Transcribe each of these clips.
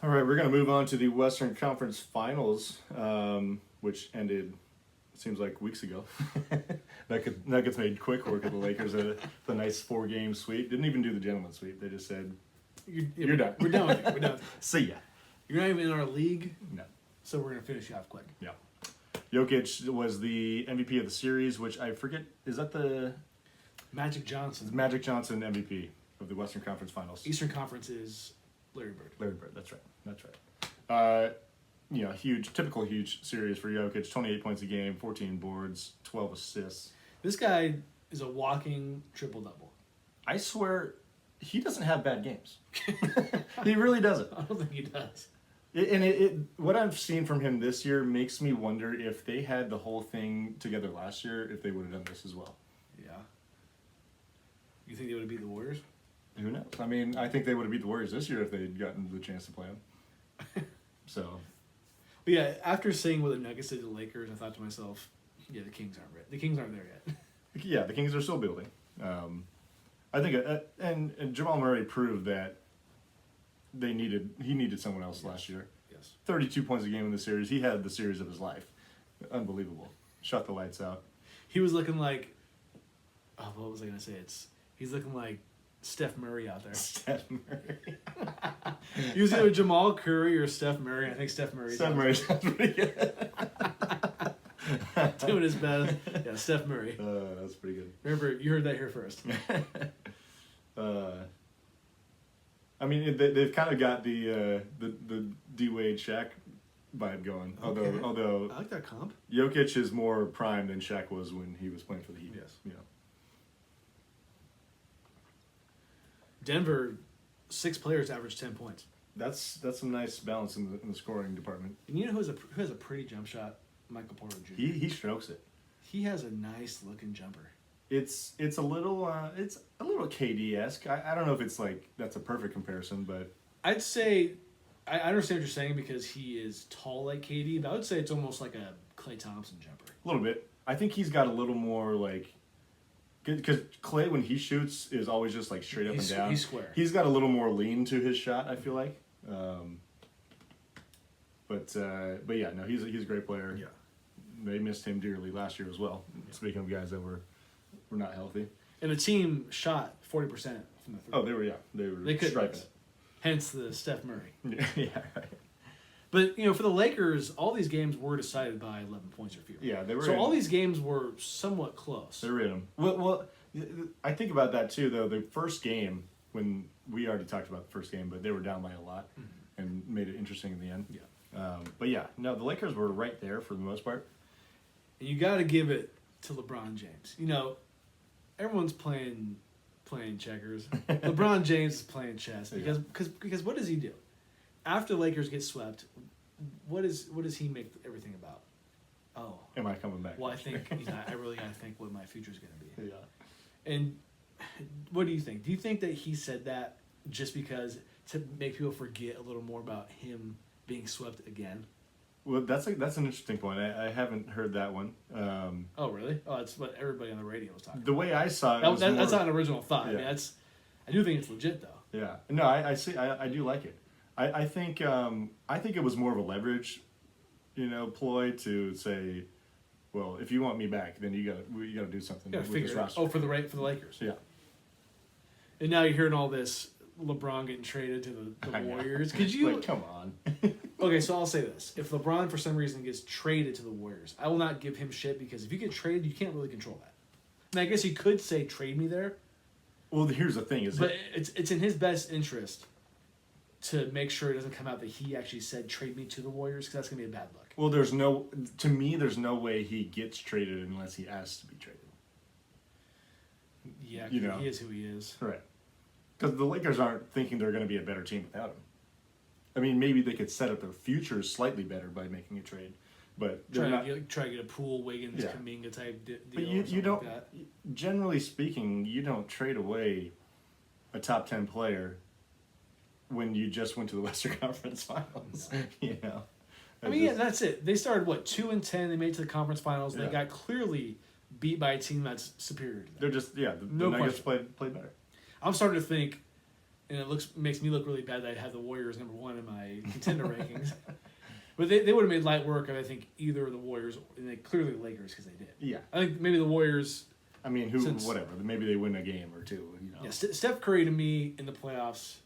All right, we're going to move on to the Western Conference Finals, which ended, it seems like weeks ago. Nuggets made quick work of the Lakers. The nice 4-game sweep. Didn't even do the gentleman's sweep. They just said, you're done. We're done with you. We're done. See ya. You're not even in our league, No. so we're gonna finish you off quick. Yeah. Jokic was the MVP of the series, which I forget, is that the Magic Johnson. Magic Johnson MVP of the Western Conference Finals? Eastern Conference is Larry Bird. Larry Bird, that's right. That's right. Typical huge series for Jokic. 28 points a game, 14 boards, 12 assists. This guy is a walking triple-double. I swear, he doesn't have bad games. He really doesn't. I don't think he does. What I've seen from him this year makes me wonder if they had the whole thing together last year, if they would have done this as well. Yeah. You think they would have beat the Warriors? Who knows? I mean, I think they would have beat the Warriors this year if they'd gotten the chance to play them. So. But yeah, after seeing what the Nuggets did to the Lakers, I thought to myself, yeah, the Kings aren't ready. The Kings aren't there yet. Yeah, the Kings are still building. I think, and Jamal Murray proved that he needed someone else last year. Yes. 32 points a game in the series. He had the series of his life. Unbelievable. Shut the lights out. He was looking like, what was I going to say? He's looking like Steph Murray out there. Steph Murray. He was either Jamal Curry or Steph Murray. I think Steph Murray. Steph Murray sounds pretty good. Doing his best. Yeah, Steph Murray. That's pretty good. Remember, you heard that here first. I mean, they've kind of got the D Wade Shaq vibe going. Okay. Although I like that comp. Jokic is more prime than Shaq was when he was playing for the Heat. Yes. You know. Denver, 6 players averaged 10 points. That's some nice balance in the scoring department. And you know who has a pretty jump shot? Michael Porter Jr. He strokes it. He has a nice looking jumper. It's a little KD-esque. I don't know if it's like that's a perfect comparison, but I'd say I understand what you're saying because he is tall like KD, but I would say it's almost like a Klay Thompson jumper. a little bit. I think he's got a little more like because Klay when he shoots is always just like straight up and down. He's square. He's got a little more lean to his shot. I feel like. But yeah, no, he's a great player. Yeah. They missed him dearly last year as well. Yeah. Speaking of guys that were not healthy. And the team shot 40% from the three. Oh, they could striping it. Hence the Steph Murray. Yeah, right. But for the Lakers, all these games were decided by 11 points or fewer. Yeah, they were. So all these games were somewhat close. They were in them. Well, I think about that too, though. The first game, when we already talked about the first game, but they were down by a lot and made it interesting in the end. Yeah. But yeah, no, the Lakers were right there for the most part. And you got to give it to LeBron James. Everyone's playing checkers. LeBron James is playing chess because what does he do? After the Lakers get swept, what does he make everything about? Oh, am I coming back? Well, I think I really got to think what my future is going to be. Yeah. And what do you think? Do you think that he said that just because to make people forget a little more about him being swept again? Well, that's an interesting point. I haven't heard that one. Oh, really? Oh, that's what everybody on the radio was talking about. The way I saw it, that's not an original thought. Yeah. I mean, I do think it's legit, though. Yeah. No, I see. I do like it. I think it was more of a leverage, ploy to say, well, if you want me back, then you gotta do something with this roster. Oh, for the Lakers. Yeah. And now you're hearing all this LeBron getting traded to the Warriors. Could you? Like, come on. Okay, so I'll say this: if LeBron for some reason gets traded to the Warriors, I will not give him shit because if you get traded, you can't really control that. And I guess you could say trade me there. Well, here's the thing: it's in his best interest to make sure it doesn't come out that he actually said trade me to the Warriors because that's gonna be a bad look. Well, there's no way he gets traded unless he asks to be traded. Yeah, he is who he is. Right. Because the Lakers aren't thinking they're going to be a better team without him. I mean, maybe they could set up their future slightly better by making a trade, but try to get a Poole, Wiggins, Kuminga type deal. But you don't. Like that. Generally speaking, you don't trade away a top 10 player when you just went to the Western Conference Finals. No. I mean, that's it. They started 2-10. They made it to the conference finals. Yeah. They got clearly beat by a team that's superior to them. They're just the Nuggets played better. I'm starting to think and it makes me look really bad that I have the Warriors #1 in my contender rankings. But they would have made light work of, I think, either the Warriors and they clearly the Lakers because they did. Yeah. I think maybe the Warriors. I mean, whatever. Maybe they win a game or two. You know. Yeah, Steph Curry to me in the playoffs,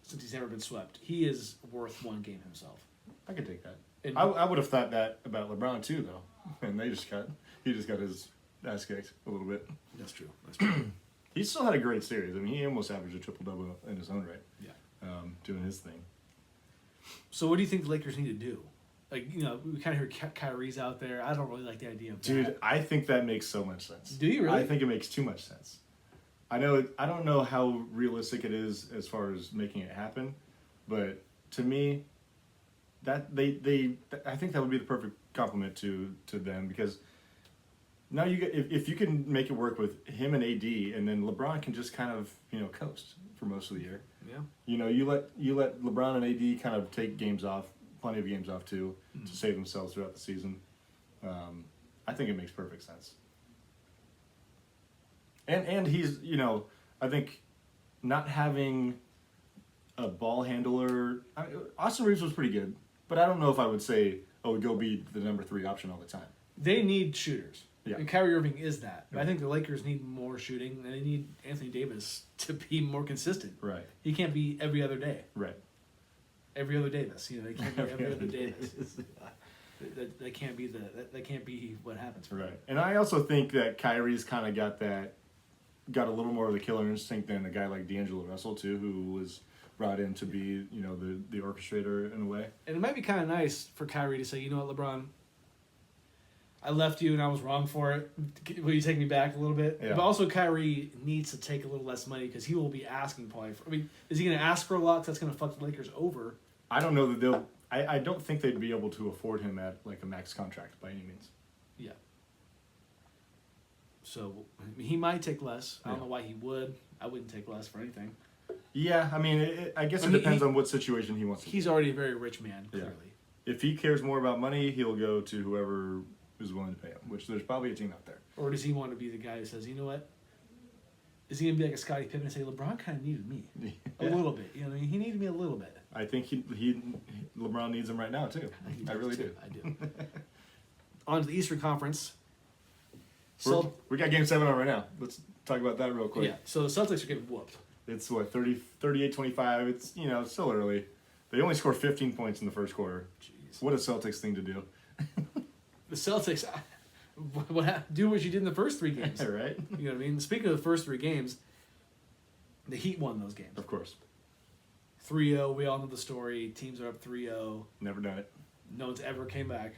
since he's never been swept, he is worth one game himself. I could take that. And I would have thought that about LeBron too, though, and he just got his ass kicked a little bit. That's true. That's true. He still had a great series. I mean, he almost averaged a triple-double in his own right. Yeah. Doing his thing. So what do you think the Lakers need to do? Like, we kind of hear Kyrie's out there. I don't really like the idea of that. Dude, I think that makes so much sense. Do you really? I think it makes too much sense. I don't know how realistic it is as far as making it happen, but to me, that I think that would be the perfect compliment to them, because now you get if you can make it work with him and AD, and then LeBron can just kind of coast for most of the year. Yeah. You let LeBron and AD kind of take games off, plenty of games off too, to save themselves throughout the season. I think it makes perfect sense. And he's I think not having a ball handler. Austin Reeves was pretty good, but I don't know if I would say go be the number 3 option all the time. They need shooters. Yeah. And Kyrie Irving is that. But Yeah. I think the Lakers need more shooting, and they need Anthony Davis to be more consistent. Right. He can't be every other day. Right. Every other Davis. They can't be every other Davis. That can't be that can't be what happens for him. Right. And I also think that Kyrie's kind of got a little more of the killer instinct than a guy like D'Angelo Russell too, who was brought in to be the orchestrator in a way. And it might be kind of nice for Kyrie to say, you know what, LeBron, I left you and I was wrong for it. Will you take me back a little bit? Yeah. But also Kyrie needs to take a little less money because he will be asking probably for, is he going to ask for a lot? 'Cause that's going to fuck the Lakers over. I don't know that they'll. I don't think they'd be able to afford him at like a max contract by any means. Yeah. So he might take less. I don't know why he would. I wouldn't take less for anything. Yeah, I mean, I guess it depends on what situation he wants to. He's already a very rich man, clearly. Yeah. If he cares more about money, he'll go to whoever is willing to pay him, which there's probably a team out there. Or does he want to be the guy who says, you know what? Is he going to be like a Scottie Pippen and say, LeBron kind of needed me a little bit? He needed me a little bit. I think LeBron needs him right now too. I really do. I do. On to the Eastern Conference. We got Game 7 on right now. Let's talk about that real quick. Yeah, so the Celtics are getting whooped. It's 38-25. It's still early. They only scored 15 points in the first quarter. Jeez. What a Celtics thing to do. The Celtics, do what you did in the first 3 games. Right? You know what I mean? Speaking of the first 3 games, the Heat won those games. Of course. 3-0, we all know the story. Teams are up 3-0. Never done it. No one's ever came back.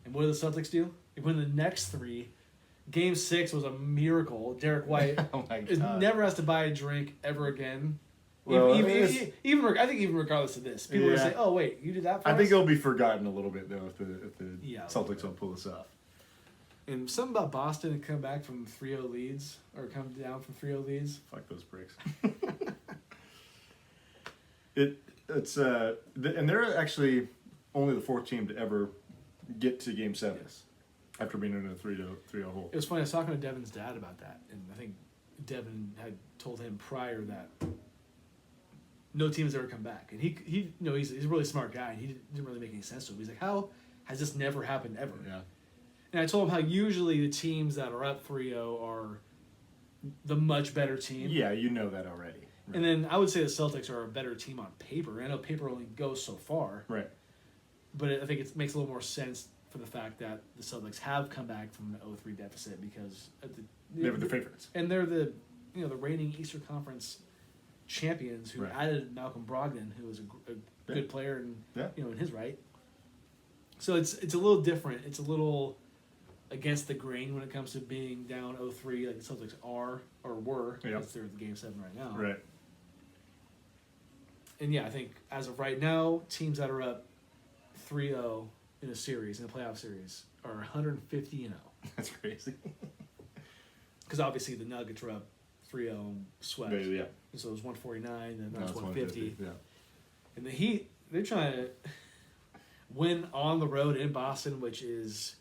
And what did the Celtics do? They win the next 3. Game 6 was a miracle. Derek White Oh my God. never has to buy a drink ever again. Well, I think even regardless of this, people are gonna say, "Oh wait, you did that for I us?" think it'll be forgotten a little bit though if the Yeah, Celtics don't pull this off. And something about Boston and come back from 3-0 leads or come down from 3-0 leads. Fuck those bricks. And they're actually only the 4th team to ever get to Game 7 after being in a 3-0 hole. It was funny. I was talking to Devin's dad about that, and I think Devin had told him prior that no team has ever come back, and he's a really smart guy, and he didn't really make any sense to him. He's like, how has this never happened ever? Yeah. And I told him how usually the teams that are up 3-0 are the much better team. Yeah, you know that already. Right. And then I would say the Celtics are a better team on paper. I know paper only goes so far. Right. But I think it makes a little more sense for the fact that the Celtics have come back from an 0-3 deficit because They were the favorites. and they're the reigning Eastern Conference champions who added Malcolm Brogdon, who was a good player and in his right. So it's a little different. It's a little against the grain when it comes to being down 0-3 like the Celtics are or were because they're at the Game 7 right now. Right. And yeah, I think as of right now, teams that are up 3-0 in a series, in a playoff series, are 150-0. That's crazy. Because obviously the Nuggets were up 3-0 swept. Yeah. And so it was 149, and Now that's it's 150. Yeah. And the Heat, they're trying to win on the road in Boston, which is...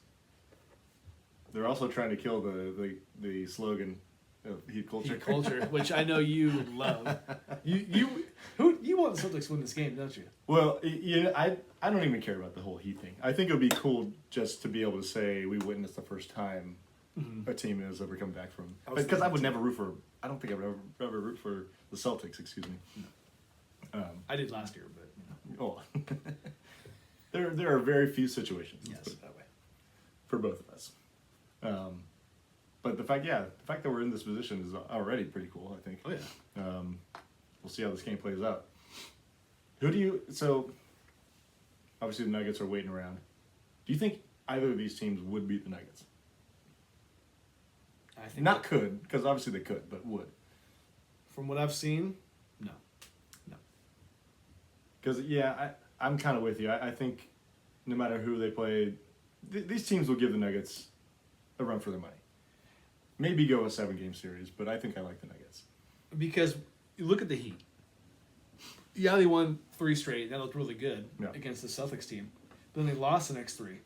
They're also trying to kill the slogan Heat culture. Heat culture, which I know you love. You want the Celtics to win this game, don't you? Well, I don't even care about the whole Heat thing. I think it would be cool just to be able to say we witnessed the first time a team has ever come back from. Because I would never root for. I don't think I would ever root for the Celtics. Excuse me. No. I did last year, but Oh, there are very few situations. Let's yes, put it that way, for both of us. But the fact that we're in this position is already pretty cool. I think. oh yeah. We'll see how this game plays out. So, obviously the Nuggets are waiting around. Do you think either of these teams would beat the Nuggets? I think Not could, because obviously they could, but would. from what I've seen, no. Because, I'm kind of with you. I think no matter who they play, these teams will give the Nuggets a run for their money. Maybe go a 7-game series, but I think I like the Nuggets. Because you look at the Heat. Yeah, they won 3 straight. That looked really good against the Celtics team. But then they lost the next 3.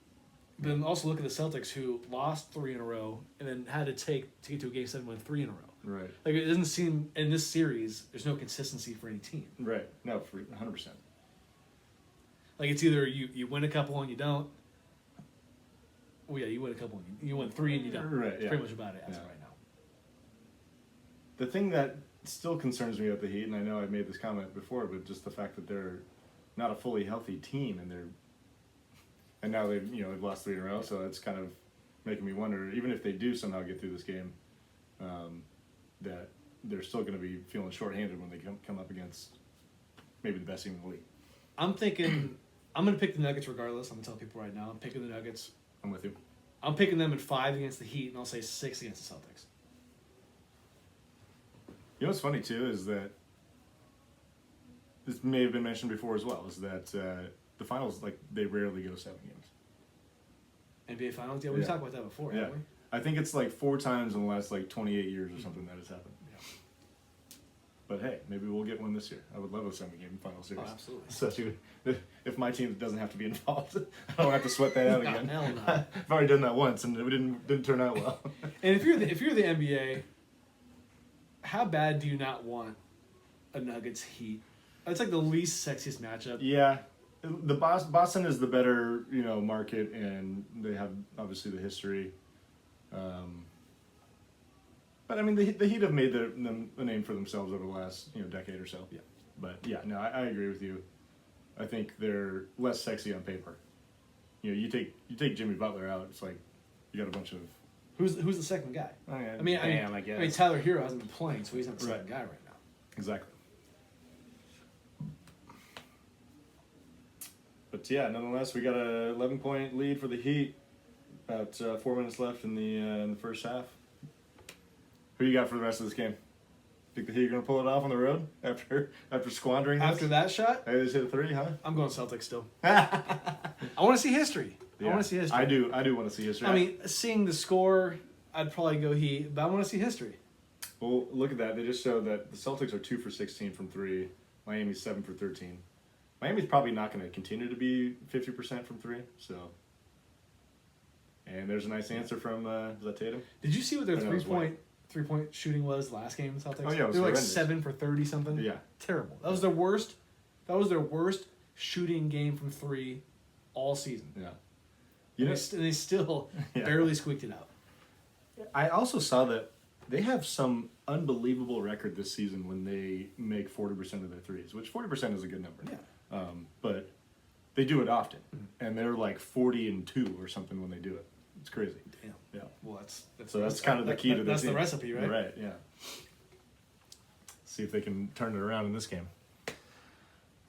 But then also look at the Celtics, who lost 3 in a row and then had to get to a game 7 win 3 in a row. Right. Like, it doesn't seem in this series there's no consistency for any team. Right. No, for 100%. Like, it's either you win a couple and you don't. Well, yeah, you win a couple and you win 3 and you don't. Right. That's Yeah. pretty much about it as of right now. The thing that still concerns me about the Heat, and I know I've made this comment before, but just the fact that they're not a fully healthy team, and now they've lost 3 in a row, so it's kind of making me wonder, even if they do somehow get through this game, that they're still going to be feeling shorthanded when they come up against maybe the best team in the league. I'm thinking I'm going to pick the Nuggets regardless. I'm going to tell people right now. I'm picking the Nuggets. I'm with you. I'm picking them in 5 against the Heat, and I'll say 6 against the Celtics. You know what's funny too is that this may have been mentioned before as well, is that the finals, like, they rarely go 7 games. NBA Finals? Yeah, we talked about that before, haven't we? I think it's like 4 times in the last 28 years or something that has happened. Yeah. But hey, maybe we'll get one this year. I would love a 7-game final series. Oh, absolutely. Especially if my team doesn't have to be involved. I don't have to sweat that out again. Hell no. I've already done that once and it didn't turn out well. And if you're the NBA, how bad do you not want a Nuggets Heat? It's like the least sexiest matchup. Yeah. Boston is the better, market, and they have obviously the history. But I mean, the Heat have made a name for themselves over the last decade or so. Yeah. But yeah, no, I agree with you. I think they're less sexy on paper. You take Jimmy Butler out, it's like you got a bunch of. Who's the second guy? Oh, yeah, I guess. mean, Tyler Hero hasn't been playing, so he's not the second guy right now. Exactly. But yeah, nonetheless, we got a 11-point lead for the Heat. About 4 minutes left in the first half. Who you got for the rest of this game? Think the Heat are gonna pull it off on the road after squandering this? After that shot, Hey, they just hit a 3, huh? I'm going Celtics still. I want to see history. Yeah, I want to see history. I do want to see history. I mean, seeing the score, I'd probably go Heat, but I want to see history. Well, look at that. They just showed that the Celtics are 2 for 16 from 3. Miami's 7 for 13. Miami's probably not going to continue to be 50% from 3. So, and there's a nice answer from is that Tatum? Did you see what their I know, it was three-point shooting was last game in Celtics? Oh, yeah, it was they were like horrendous. 7 for 30 something. Yeah. Terrible. That was their worst. That was their worst shooting game from 3 all season. Yeah. And they still Yeah. barely squeaked it out. I also saw that they have some unbelievable record this season when they make 40% of their threes, which 40% is a good number. Yeah. But they do it often, and they're like 40-2 or something when they do it. It's crazy. Damn. Yeah. Well, That's kind of the key to this. That's the recipe, right? Right. Yeah. See if they can turn it around in this game.